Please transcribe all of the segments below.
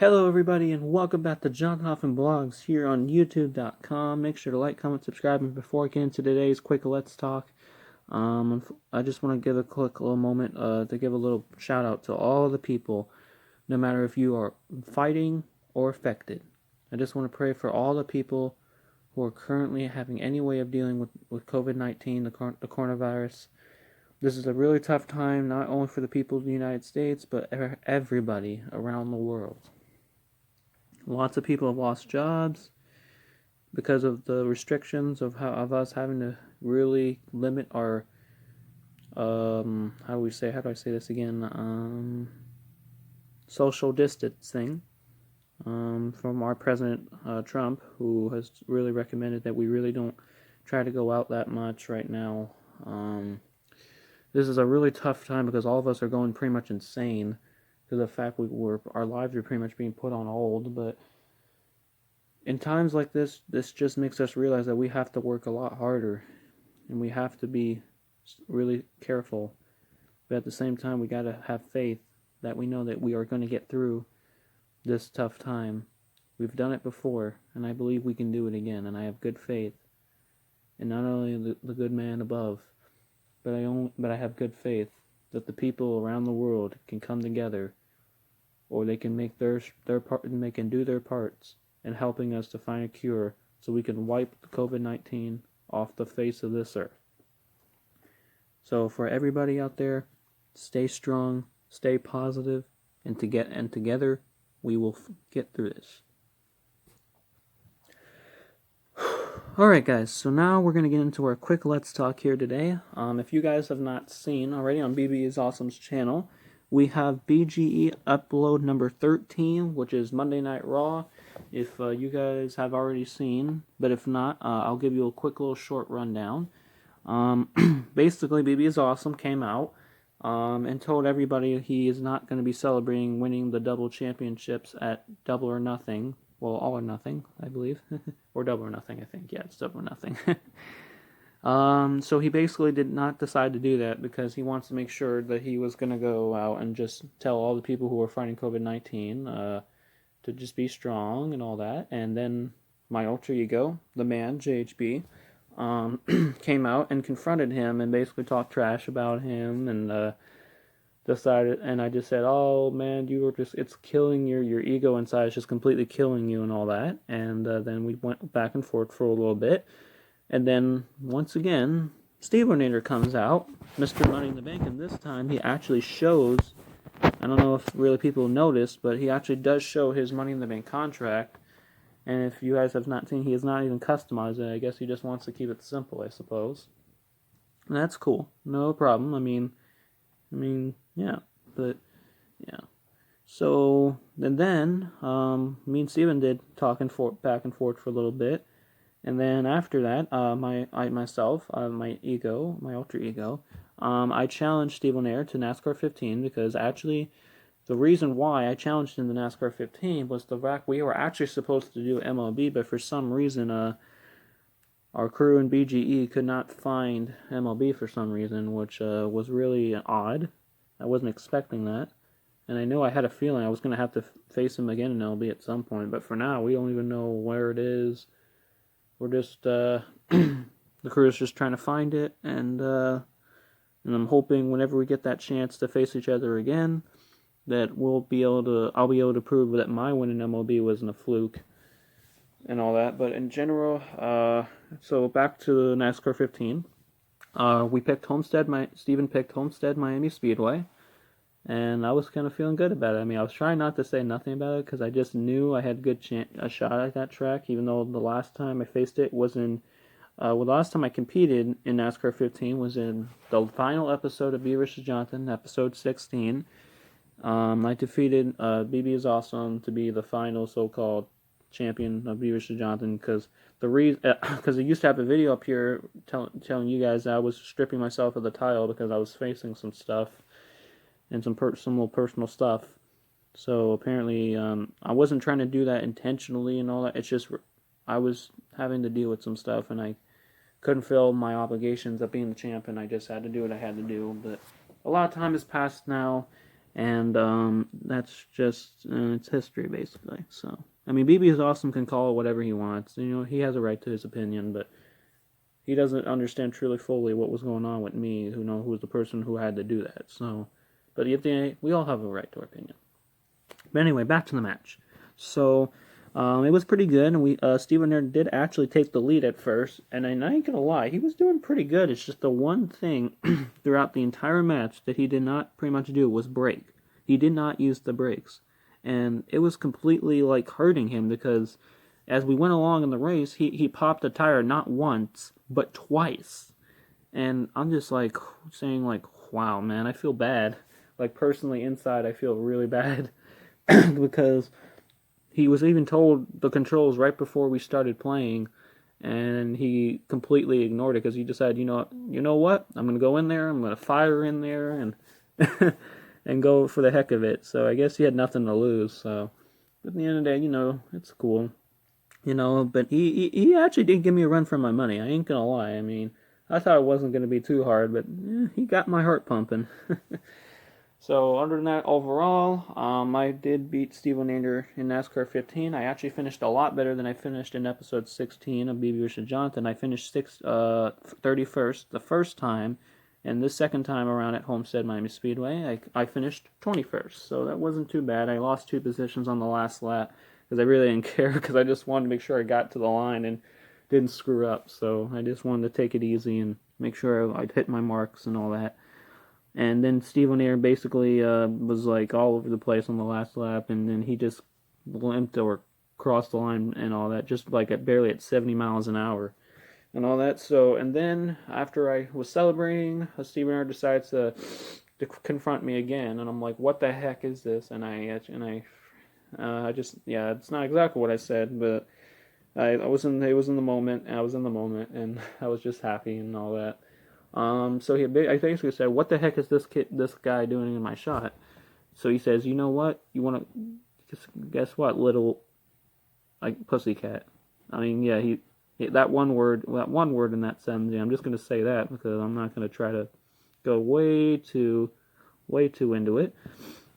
Hello everybody and welcome back to John Hoffman Blogs here on YouTube.com. Make sure to like, comment, subscribe, and before I get into today's quick Let's Talk, I just want to give a quick little moment to give a little shout out to all the people, no matter if you are fighting or affected. I just want to pray for all the people who are currently having any way of dealing with COVID-19, the coronavirus. This is a really tough time, not only for the people of the United States, but everybody around the world. Lots of people have lost jobs because of the restrictions of us having to really limit our how do I say this again, social distancing from our president Trump, who has really recommended that we really don't try to go out that much right now. This is a really tough time because all of us are going pretty much insane because of the fact our lives are pretty much being put on hold. But in times like this just makes us realize that we have to work a lot harder and we have to be really careful. But at the same time, we got to have faith that we know that we are going to get through this tough time. We've done it before, and I believe we can do it again, and I have good faith in not only the good man above, but I have good faith that the people around the world can come together, or they can make their part, and they can do their parts in helping us to find a cure so we can wipe COVID-19 off the face of this earth. So for everybody out there, stay strong, stay positive, and together we will get through this. Alright guys, so now we're going to get into our quick Let's Talk here today. If you guys have not seen already on BB is Awesome's channel, we have BGE upload number 13, which is Monday Night Raw. If you guys have already seen, but if not, I'll give you a quick little short rundown. Basically, BB is Awesome came out and told everybody he is not going to be celebrating winning the double championships at Double or Nothing. Well, All or Nothing, I believe. Or Double or Nothing, I think. Yeah, it's Double or Nothing. So he basically did not decide to do that because he wants to make sure that he was going to go out and just tell all the people who are fighting COVID-19 to just be strong and all that. And then my alter ego, the man, J.H.B., came out and confronted him and basically talked trash about him and decided, and I just said, oh man, it's killing your ego inside, it's just completely killing you and all that. And then we went back and forth for a little bit. And then, once again, Stevenator comes out, Mr. Money in the Bank, and this time he actually shows, I don't know if really people noticed, but he actually does show his Money in the Bank contract. And if you guys have not seen, he has not even customized it. I guess he just wants to keep it simple, I suppose. And that's cool. No problem. I mean, yeah. But, yeah. So, and then, me and Steven did back and forth for a little bit. And then after that, my alter ego, I challenged Steve Nair to NASCAR 15 because actually, the reason why I challenged him to NASCAR 15 was the fact we were actually supposed to do MLB, but for some reason, our crew in BGE could not find MLB for some reason, which was really odd. I wasn't expecting that. And I know I had a feeling I was going to have to face him again in MLB at some point, but for now, we don't even know where it is. We're just, the crew is just trying to find it, and I'm hoping whenever we get that chance to face each other again, that I'll be able to prove that my win in MLB wasn't a fluke, and all that. But in general, so back to NASCAR 15, we picked Steven picked Homestead Miami Speedway, and I was kind of feeling good about it. I mean, I was trying not to say nothing about it because I just knew I had a shot at that track, even though the last time I faced it was in, the last time I competed in NASCAR 15 was in the final episode of B vs. Johnson, episode 16. I defeated BB is Awesome to be the final so-called champion of B vs. Johnson because I used to have a video up here telling you guys that I was stripping myself of the title because I was facing some stuff and some little personal stuff. So apparently, I wasn't trying to do that intentionally and all that. It's just I was having to deal with some stuff, and I couldn't fill my obligations of being the champ, and I just had to do what I had to do. But a lot of time has passed now, And that's just it's history basically. So I mean, BB is awesome can call it whatever he wants. You know, he has a right to his opinion, but he doesn't understand truly fully what was going on with me, who was the person who had to do that. So, but at the end, we all have a right to our opinion. But anyway, back to the match. So it was pretty good, and Steven there did actually take the lead at first. And I ain't gonna lie, he was doing pretty good. It's just the one thing throughout the entire match that he did not pretty much do was brake. He did not use the brakes, and it was completely like hurting him because as we went along in the race, he popped a tire not once but twice. And I'm just like saying like, wow, man, I feel bad. Like personally inside, I feel really bad because he was even told the controls right before we started playing, and he completely ignored it because he decided, you know what, I'm gonna go in there, I'm gonna fire in there, and and go for the heck of it. So I guess he had nothing to lose. So, but at the end of the day, it's cool. But he actually did give me a run for my money. I ain't gonna lie. I mean, I thought it wasn't gonna be too hard, but he got my heart pumping. So other than that, overall, I did beat Steve Onander in NASCAR 15. I actually finished a lot better than I finished in episode 16 of BB vs. Jonathan. I finished 31st the first time, and this second time around at Homestead Miami Speedway, I finished 21st. So that wasn't too bad. I lost 2 positions on the last lap because I really didn't care because I just wanted to make sure I got to the line and didn't screw up. So I just wanted to take it easy and make sure I'd hit my marks and all that. And then Steve O'Neill basically was like all over the place on the last lap, and then he just limped or crossed the line and all that, just like barely at 70 miles an hour and all that. So, and then after I was celebrating, Steve O'Neill decides to confront me again, and I'm like, what the heck is this? And I just, yeah, it's not exactly what I said, but it was in the moment, and I was in the moment, and I was just happy and all that. So I basically said, "What the heck is this guy doing in my shot?" So he says, "You know what? You want to guess what, little like pussycat?" I mean, yeah, that one word in that sentence. Yeah, I'm just gonna say that because I'm not gonna try to go way too into it.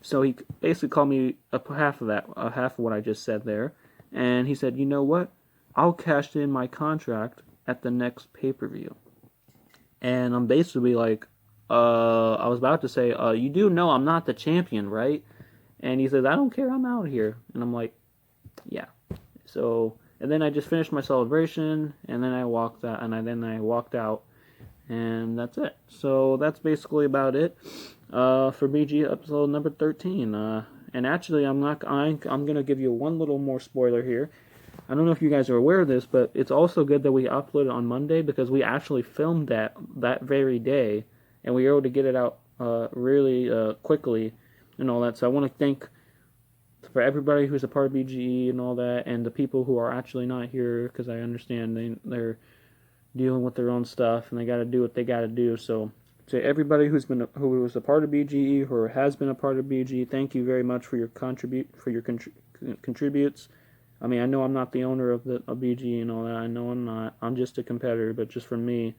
So he basically called me half of what I just said there, and he said, "You know what? I'll cash in my contract at the next pay-per-view." And I'm basically like, I was about to say, you do know I'm not the champion, right? And he says, I don't care, I'm out here. And I'm like, yeah. So, and then I just finished my celebration, and then I walked out, and that's it. So that's basically about it for BG episode number 13. And actually, I'm gonna give you one little more spoiler here. I don't know if you guys are aware of this, but it's also good that we uploaded on Monday because we actually filmed that very day, and we were able to get it out really quickly and all that. So I want to thank for everybody who's a part of BGE and all that, and the people who are actually not here because I understand they're dealing with their own stuff and they got to do what they got to do. So to everybody who was a part of BGE or has been a part of BGE, thank you very much for your contributes. I mean, I know I'm not the owner of BG and all that. I know I'm not. I'm just a competitor. But just for me,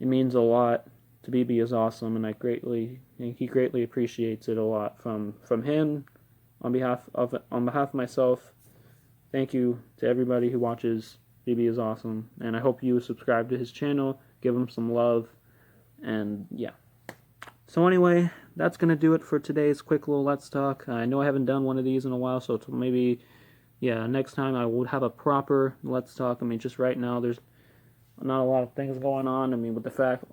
it means a lot. To BB is awesome, and he greatly appreciates it a lot. From him, on behalf of myself, thank you to everybody who watches. BB is awesome, and I hope you subscribe to his channel, give him some love, and yeah. So anyway, that's gonna do it for today's quick little Let's Talk. I know I haven't done one of these in a while, so maybe. Yeah, next time I will have a proper Let's Talk. I mean, just right now, there's not a lot of things going on. I mean, with the fact,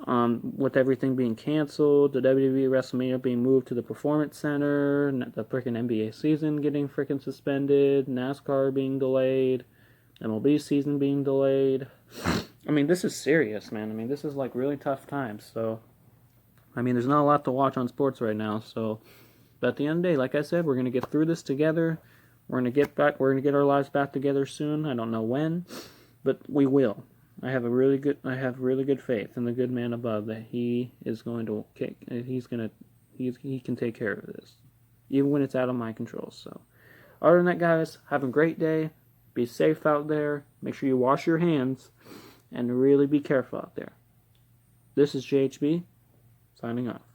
with everything being canceled, the WWE WrestleMania being moved to the Performance Center, the freaking NBA season getting freaking suspended, NASCAR being delayed, MLB season being delayed. I mean, this is serious, man. I mean, this is like really tough times. So, I mean, there's not a lot to watch on sports right now. So, but at the end of the day, like I said, we're going to get through this together. We're gonna get our lives back together soon. I don't know when, but we will. I have really good faith in the good man above that he can take care of this, even when it's out of my control. So, other than that, guys, have a great day. Be safe out there. Make sure you wash your hands, and really be careful out there. This is J.H.B. signing off.